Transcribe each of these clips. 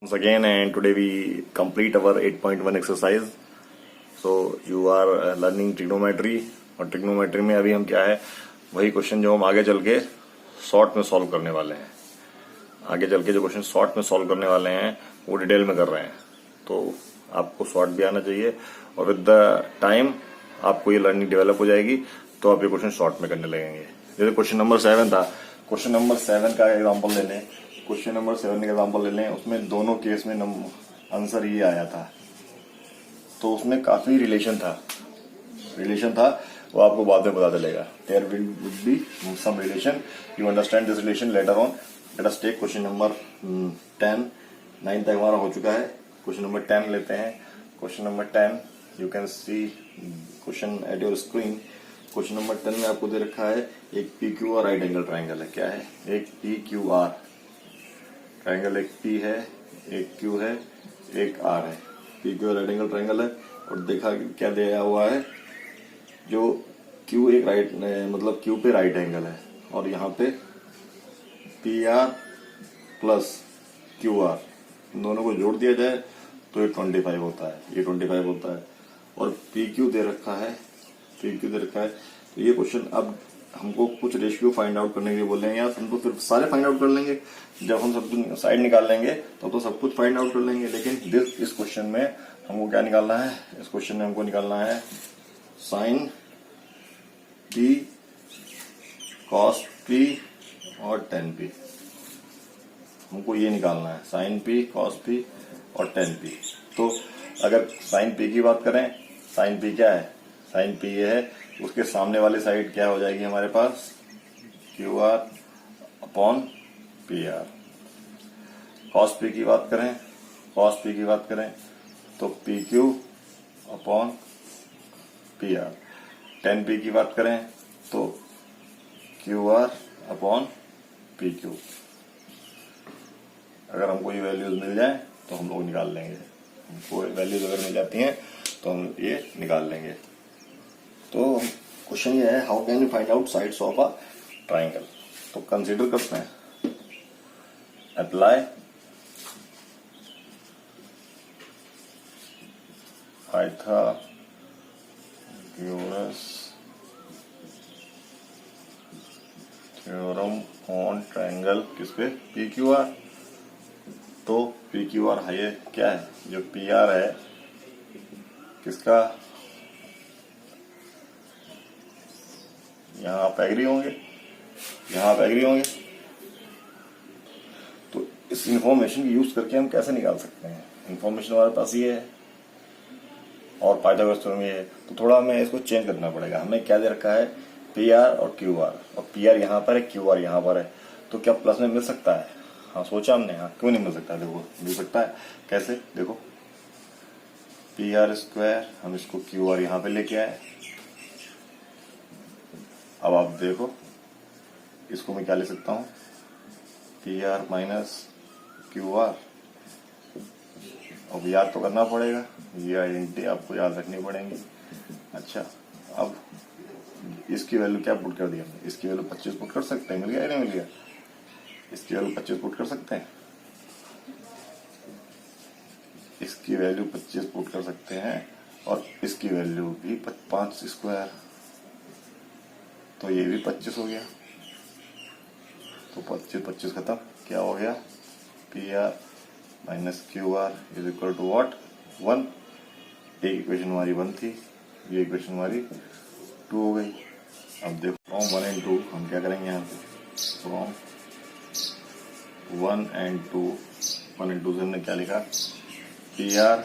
Once again, and today we complete our 8.1 exercise. So you are learning trigonometry, और trigonometry में अभी हम क्या है वही क्वेश्चन जो हम आगे चल के शॉर्ट में सॉल्व करने वाले हैं। आगे चल के जो क्वेश्चन शॉर्ट में सॉल्व करने वाले हैं वो डिटेल में कर रहे हैं, तो आपको शॉर्ट भी आना चाहिए और विद द टाइम आपको ये लर्निंग डेवलप हो जाएगी, तो आप ये क्वेश्चन शॉर्ट में करने लगेंगे। जैसे क्वेश्चन नंबर 7 था, क्वेश्चन नंबर 7 का एग्जाम्पल ले लें। क्वेश्चन नंबर 7 का एग्जाम्पल ले लें, उसमें दोनों केस में आंसर ये आया था, तो उसमें काफी रिलेशन था वो आपको बाद में पता चलेगा। There will be some relation, you understand this relation later on. Let us take question number 10। 9 तक हमारा हो चुका है, क्वेश्चन नंबर 10 लेते हैं। Question number 10 you can see question at your screen. Question number 10 में आपको दे रखा है एक P Q R right angle triangle है। क्या है? एक पी क्यू आर ट्राइंगल, एक पी है, एक क्यू है, एक आर है। P Q R right angle triangle है और देखा क्या दिया हुआ है, जो क्यू एक राइट मतलब क्यू पे राइट एंगल है और यहाँ पे P R plus Q R, इन दोनों को जोड़ दिया जाए तो ये 25 होता है, ये 25 होता है। और पी क्यू दे रखा है, तो ये क्वेश्चन अब हमको कुछ रेशियो फाइंड आउट करने के लिए बोल रहे हैं यार, हम तो फिर सारे फाइंड आउट कर लेंगे। जब हम सब कुछ साइड निकाल लेंगे तब तो सब कुछ फाइंड आउट कर लेंगे, लेकिन इस क्वेश्चन में हमको क्या निकालना है? इस क्वेश्चन में हमको निकालना है साइन पी, कॉस पी और टेन पी। हमको ये निकालना है, साइन पी, कॉस पी और टेन पी। तो अगर साइन पी की बात करें, साइन पी क्या है? साइन पी ये है, उसके सामने वाली साइड क्या हो जाएगी हमारे पास? Q R upon P R. Cos P की बात करें, तो P Q upon P R. Tan P की बात करें तो Q R upon P Q. अगर हमको ये वैल्यूज मिल जाए तो हम लोग निकाल लेंगे। हमको वैल्यूज अगर मिल जाती हैं तो हम ये निकाल लेंगे। तो क्वेश्चन ये है, how can you find out sides of a triangle. तो कंसीडर करते हैं, apply Pythagoras theorem on triangle किस पे? P Q R. तो पी क्यू आर है क्या है? जो पी आर है किसका? यहाँ आप एग्री होंगे, तो इस इंफॉर्मेशन की यूज करके हम कैसे निकाल सकते हैं? इंफॉर्मेशन हमारे पास ये है और पाइथागोरस थ्योरम ये है, तो थोड़ा हमें इसको चेंज करना पड़ेगा। हमें क्या दे रखा है? पी आर और क्यू आर, और पी आर यहाँ पर है, क्यू आर यहाँ पर है, तो क्या प्लस में मिल सकता है? हाँ सोचा हमने, हाँ क्यों नहीं मिल सकता? देखो मिल सकता है। कैसे? देखो पी आर स्क्वायर, हम इसको क्यू आर यहाँ पे लेके आए। अब आप देखो इसको मैं क्या ले सकता हूँ? P R minus Q are. अब याद तो करना पड़ेगा, ये आइडेंटिटी आपको याद रखनी पड़ेगी। अच्छा, अब इसकी वैल्यू क्या पुट कर दी हमने? इसकी वैल्यू 25 पुट कर सकते हैं। मिल गया या नहीं मिल गया? इसकी वैल्यू 25 पुट कर सकते हैं, इसकी वैल्यू 25 पुट कर सकते हैं और इसकी वैल्यू भी 5 स्क्वायर, तो ये भी 25 हो गया। तो 25 खत्म, क्या हो गया? P R minus Q R is equal to what? 1। एक इक्वेशन हमारी 1 थी, ये इक्वेशन हमारी 2 हो गई। अब देखो फ्रॉम 1 एंड 2 हम क्या करेंगे यहाँ पे? फ्रॉम 1 एंड 2 से हमने क्या लिखा? P R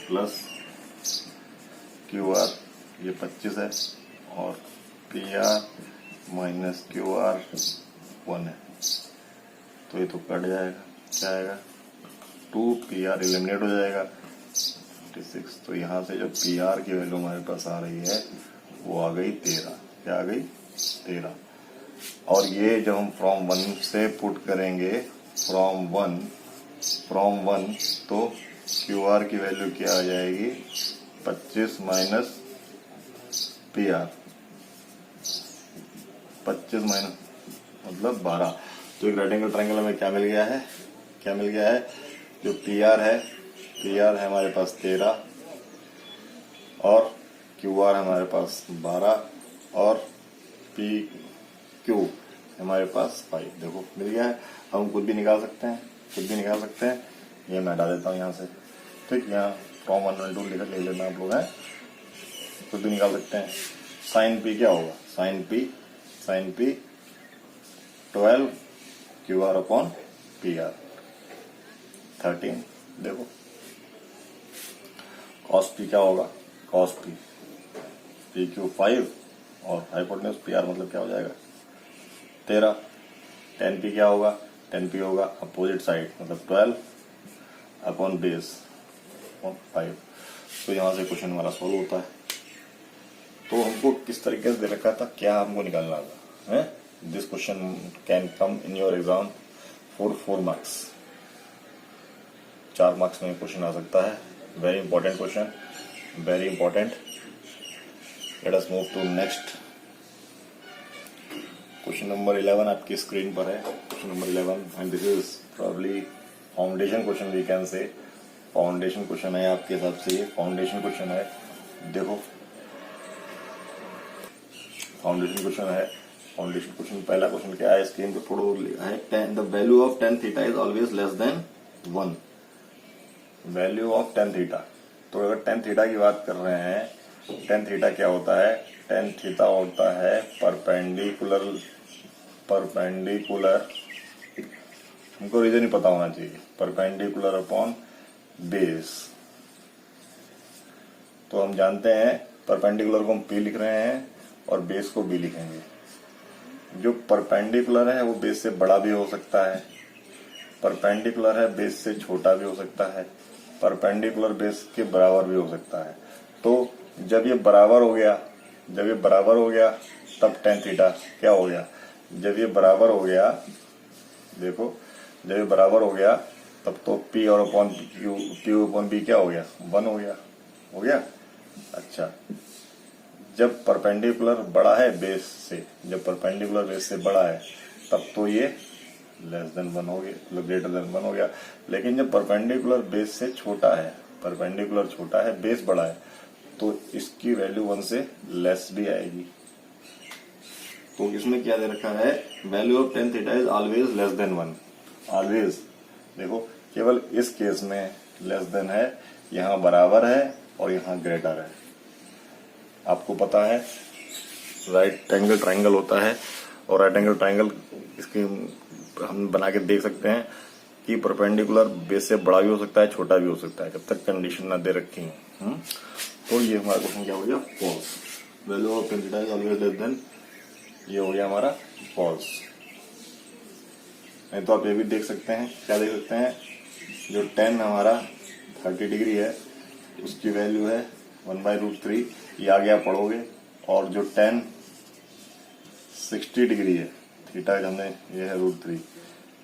plus Q are, ये 25 है, और P R minus Q are 1 है, तो ये तो कट जाएगा। क्या आएगा? 2 पी आर एलिमिनेट हो जाएगा, 26। तो यहाँ से जो पी आर की वैल्यू हमारे पास आ रही है वो आ गई 13। क्या आ गई? 13। और ये जब हम फ्रॉम 1 से पुट करेंगे, फ्रॉम वन, तो क्यू आर की वैल्यू क्या आ जाएगी? 25 माइनस पी आर, 25 माइनस मतलब 12। तो एक राइट एंगल ट्राइंगल में क्या मिल गया है? जो पी आर है हमारे पास 13 और क्यू आर हमारे पास 12 और पी क्यू हमारे पास 5। देखो मिल गया है। हम कुछ भी निकाल सकते हैं, ये मैं हटा देता हूँ यहाँ से। ठीक, यहाँ फ्रॉम 1 और 2 लिख लेना आप लोग हैं, कुछ भी निकाल सकते हैं। साइन पी क्या होगा, sine P 12 Q R upon P R 13। देखो कॉस पी क्या होगा, कॉस पी क्यू 5 और हाइपोटेन्यूज पी आर मतलब क्या हो जाएगा 13। टेन पी क्या होगा, टेन पी होगा अपोजिट साइड मतलब 12 अपॉन बेस 5। तो यहाँ से क्वेश्चन हमारा सॉल्व होता है। तो हमको किस तरीके से दे रखा था, क्या हमको निकालना था है। This question can come in your exam for 4 marks. 4 marks में क्वेश्चन आ सकता है। Very important question, very important. Let us move to next. Question number 11 आपकी स्क्रीन पर है। Question number 11 and this is probably foundation question, we can say foundation question है आपके हिसाब से। ये फाउंडेशन क्वेश्चन है। देखो फाउंडेशन क्वेश्चन है। फाउंडेशन क्वेश्चन पहला क्वेश्चन क्या है, स्क्रीन पे फोटो है। The value of tan theta is always less then 1। Value of tan theta, तो अगर tan थीटा की बात कर रहे हैं, tan थीटा क्या होता है, tan थीटा होता है परपेंडिकुलर, हमको रीजन ही पता होना चाहिए, परपेंडिकुलर अपॉन बेस। तो हम जानते हैं परपेंडिकुलर को हम P लिख रहे हैं और बेस को B लिखेंगे। जो परपेंडिकुलर है वो बेस से बड़ा भी हो सकता है, परपेंडिकुलर है बेस से छोटा भी हो सकता है, परपेंडिकुलर बेस के बराबर भी हो सकता है। तो जब ये बराबर हो गया, तब tan थीटा क्या हो गया, जब ये बराबर हो गया, देखो जब ये बराबर हो गया तब तो P और अपॉन Q अपॉन B क्या हो गया, 1 हो गया। अच्छा, जब परपेंडिकुलर बड़ा है बेस से, जब परपेंडिकुलर बेस से बड़ा है तब तो ये लेस देन 1 हो गया, मतलब ग्रेटर देन 1 हो गया। लेकिन जब परपेंडिकुलर बेस से छोटा है, परपेंडिकुलर छोटा है बेस बड़ा है, तो इसकी वैल्यू 1 से लेस भी आएगी। तो इसमें क्या दे रखा है, value of tan theta is always less then 1। Always, देखो केवल इस केस में लेस देन है, यहाँ बराबर है और यहाँ ग्रेटर है। आपको पता है राइट एंगल ट्राइंगल होता है, और राइट एंगल ट्राइंगल इसकी हम बना के देख सकते हैं कि परपेंडिकुलर बेस से बड़ा भी हो सकता है, छोटा भी हो सकता है, जब तक कंडीशन ना दे रखी है। तो ये हमारा क्वेश्चन क्या हो गया, false. Value of tan theta is always less than, ये हो गया हमारा फॉल्स। नहीं तो आप ये भी देख सकते हैं, क्या देख सकते हैं, जो tan हमारा 30 डिग्री है उसकी वैल्यू है 1/√3, ये आगे आप पढ़ोगे। और जो tan 60 डिग्री है, थीटा हमने ये है √3,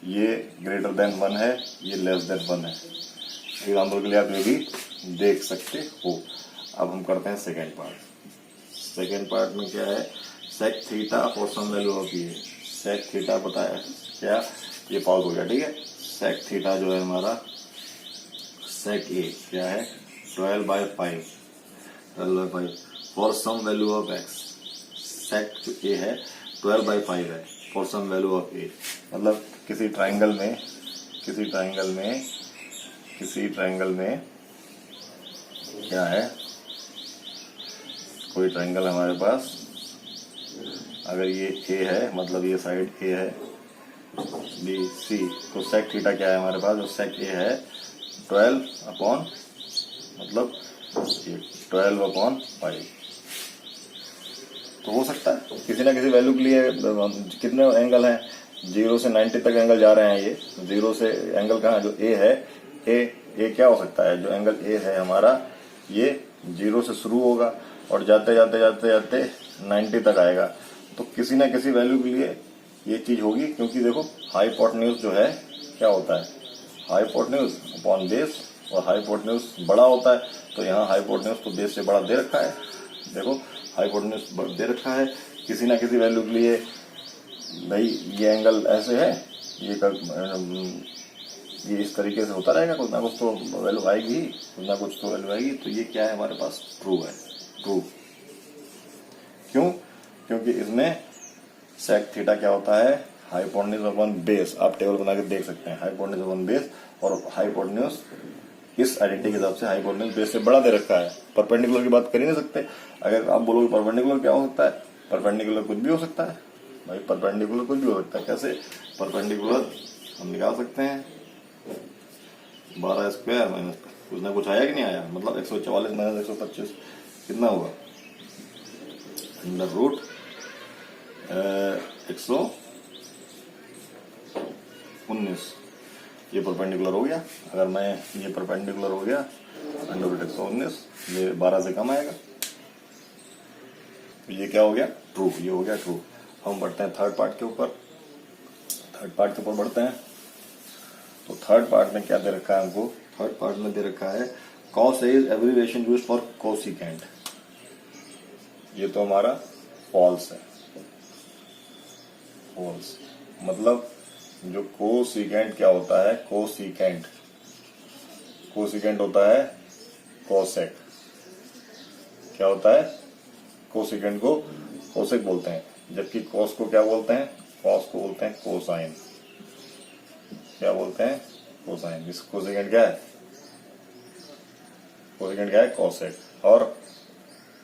ये ग्रेटर देन 1 है, ये लेस देन 1 है। एग्जाम्पल के लिए आप ये भी देख सकते हो। अब हम करते हैं सेकेंड पार्ट। सेकेंड पार्ट में क्या है, sec theta for some value of ये, सेक थीटा पता है क्या, ये पॉज हो गया, ठीक है। सेक थीटा जो है हमारा, सेक ए क्या है 12/5 for some value of x. Sec जो ए है 12/5 है for some value of A, मतलब किसी ट्राइंगल में क्या है, कोई ट्राइंगल हमारे पास, अगर ये ए है मतलब ये साइड ए है बी सी, तो सेक थीटा क्या है हमारे पास, जो सेक ए है 12 मतलब 12/5। तो हो सकता है किसी ना किसी वैल्यू के लिए, कितने एंगल हैं, 0 से 90 तक एंगल जा रहे हैं। ये 0 से एंगल कहाँ, जो ए है, ए क्या हो सकता है, जो एंगल ए है हमारा, ये 0 से शुरू होगा और जाते जाते 90 तक आएगा। तो किसी ना किसी वैल्यू के लिए ये चीज होगी, क्योंकि देखो हाइपोटेन्यूज जो है क्या होता है, हाइपोटेन्यूज अपॉन बेस, और हाइपोटेन्यूज बड़ा होता है, तो यहाँ हाइपोटेन्यूज तो बेस से बड़ा दे रखा है। देखो हाइपोटेन्यूज दे रखा है, किसी ना किसी वैल्यू के लिए भाई ये एंगल ऐसे है, ये ये इस तरीके से होता रहेगा, कुछ ना कुछ तो वैल्यू आएगी, कुछ ना कुछ तो वैल्यू आएगी। तो ये क्या है हमारे पास, ट्रू है, ट्रू। क्यों? क्योंकि इसमें सेक थीटा क्या होता है, हाइपोटेन्यूज अपॉन बेस। आप टेबल बना के देख सकते हैं, हाइपोटेन्यूज अपॉन बेस, और हाइपोटेन्यूज इस आइडेंटिटी के हिसाब से हाइपोटेन्यूज बेस से बड़ा दे रखा है। परपेंडिकुलर की बात कर ही नहीं सकते। अगर आप बोलोगे परपेंडिकुलर क्या हो सकता है, परपेंडिकुलर कुछ भी हो सकता है भाई, परपेंडिकुलर कुछ भी हो सकता है। कैसे परपेंडिकुलर हम निकाल सकते हैं, 12 स्क्वायर माइनस कुछ ना कुछ आया कि नहीं आया, मतलब 144 माइनस 125 कितना होगा, अंडर रूट 119। ये परपेंडिकुलर हो गया। अगर मैं ये परपेंडिकुलर हो गया, अंडर रूट 119, ये 12 से कम आएगा, तो ये क्या हो गया, ट्रू। ये हो गया ट्रू। हम बढ़ते हैं थर्ड पार्ट के ऊपर। थर्ड पार्ट के ऊपर बढ़ते हैं। तो थर्ड पार्ट में क्या दे रखा है हमको, थर्ड पार्ट में दे रखा है cos is abbreviation used for cosecant. ये तो हमारा फॉल्स है, फॉल्स। मतलब जो कोसिकेंट क्या होता है, कोसिकेंट, कोसिकेंट होता है कोसेक। क्या होता है, कोसिकेंट को कोसेक बोलते हैं, जबकि कॉस को क्या बोलते हैं, कॉस को बोलते हैं कोसाइन। क्या बोलते हैं, कोसाइन। इस कोसिकेंट क्या है, कोसिकेंट क्या है, कोसेक। और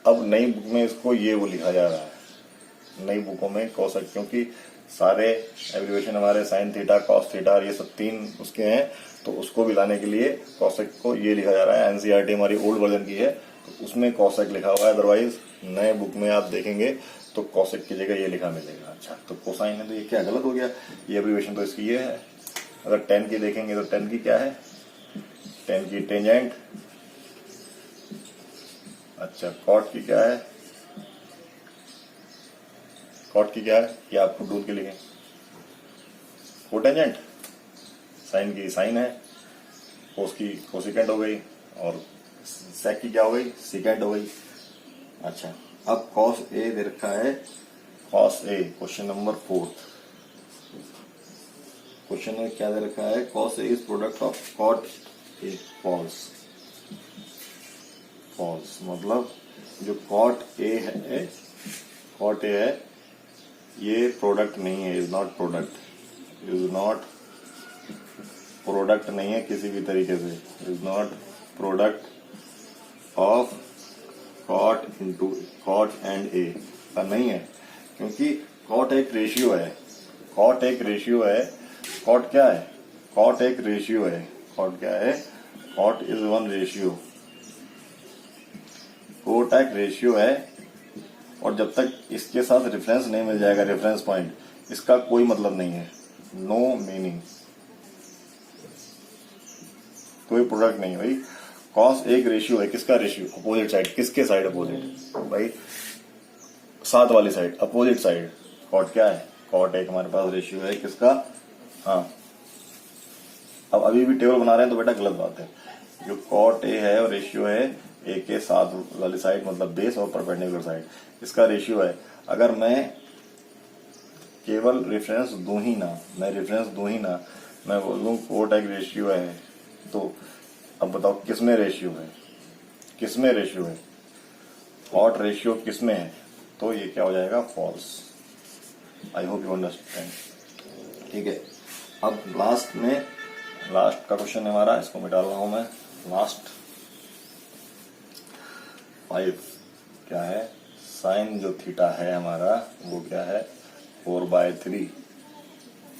अब नई बुक में इसको ये वो लिखा जा रहा है, नई बुकों में कोसेक, क्योंकि सारे एब्रिविएशन हमारे साइन थीटा, कॉस थीटा, ये सब 3 उसके हैं, तो उसको भी लाने के लिए कोसेक को ये लिखा जा रहा है। एनसीईआरटी हमारी ओल्ड वर्जन की है, तो उसमें कोसेक लिखा हुआ है। अदरवाइज नए बुक में आप देखेंगे तो कोसेक की जगह ये लिखा मिलेगा। अच्छा, तो कोसाइन है, तो ये क्या गलत हो गया, ये एब्रिविएशन तो इसकी ये है। अगर 10 की देखेंगे तो 10 की क्या है, 10 की टेंजेंट। अच्छा, कॉट की क्या है, कॉट की क्या है, ये आपको ढूंढ के लिखें, कोटेंजेंट। साइन की साइन है, कोस की कोसिकेंट हो गई, और सेक की क्या हो गई, सिकेंट हो गई। अच्छा, अब कॉस ए दे रखा है, cos A, question number 4। Question में क्या दे रखा है, cos A is product of cot A, false. False मतलब जो कॉट ए है, कॉट ए है, ये प्रोडक्ट नहीं है, is not product, is not product नहीं है किसी भी तरीके से, is not product of cot into cot and A का नहीं है, क्योंकि कॉट एक रेशियो है, कॉट एक रेशियो है। कॉट क्या है, कॉट एक रेशियो है, कॉट क्या है, कॉट इज 1 रेशियो, कॉट एक रेशियो है। और जब तक इसके साथ रेफरेंस नहीं मिल जाएगा, रेफरेंस पॉइंट, इसका कोई मतलब नहीं है, नो मीनिंग, कोई प्रोडक्ट नहीं है भाई। कॉस एक रेशियो है, किसका रेशियो, अपोजिट साइड, किसके साइड अपोजिट भाई, साथ वाली साइड, अपोजिट साइड। कॉट क्या है, कॉट एक हमारे पास रेशियो है, किसका, हाँ। अब अभी भी टेबल बना रहे हैं तो बेटा गलत बात है। जो कॉट ए है और रेशियो है ए के साथ वाली साइड, मतलब बेस और परपेंडिकुलर साइड, इसका रेशियो है। अगर मैं केवल रेफरेंस दूं ही ना, मैं रेफरेंस दूं ही ना, मैं बोल दूं कॉट एक रेशियो है, तो अब बताओ किसमें रेशियो है, किसमें रेशियो है, कॉट रेशियो किसमें है, तो ये क्या हो जाएगा, false. I hope you understand, ठीक है। अब लास्ट में, लास्ट का क्वेश्चन है हमारा, इसको मिटा रहा हूं मैं, लास्ट 5 क्या है, साइन जो थीटा है हमारा वो क्या है, 4/3,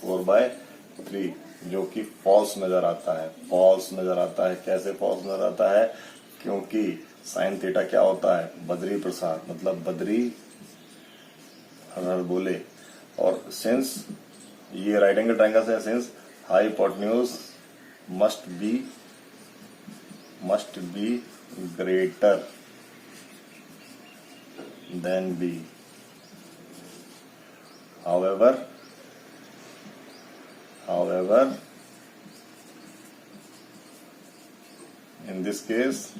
4/3, जो कि फॉल्स नजर आता है, फॉल्स नजर आता है। कैसे फॉल्स नजर आता है, क्योंकि साइन थीटा क्या होता है, बद्री प्रसाद, मतलब बद्री बोले। और सिंस ये राइट एंगल ट्रायंगल है, since hypotenuse must be greater than B, however in this case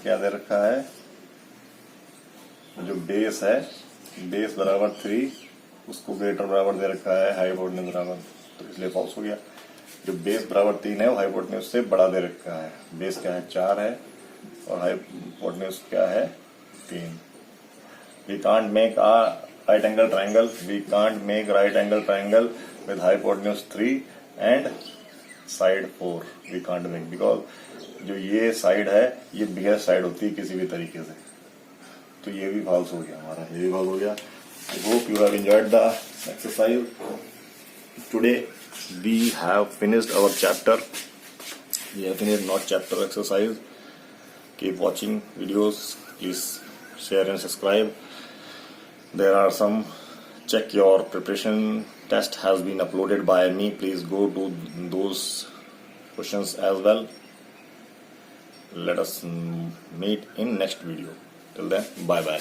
क्या दे रखा है, जो बेस है, बेस बराबर 3, उसको ग्रेटर बराबर दे रखा है हाइपोटेन्यूज बराबर, तो इसलिए फॉल्स हो गया। जो बेस बराबर 3 है वो हाइपोटेन्यूज से बड़ा दे रखा है। बेस क्या है 4 है और हाइपोटेन्यूज क्या है 3। We can't make a right angle triangle, we can't make right angle triangle with hypotenuse 3 and side 4 we can't make, because जो ये साइड है ये बिगर साइड होती है किसी भी तरीके से। तो ये भी फॉल्स हो गया हमारा, ये भी फॉल्स हो गया। I hope you have enjoyed the exercise. Today we have finished our chapter, we have finished not chapter exercise. Keep watching videos, please share and subscribe. There are some, check your preparation test has been uploaded by me, please go to those questions as well. Let us meet in next video. Till then, bye bye.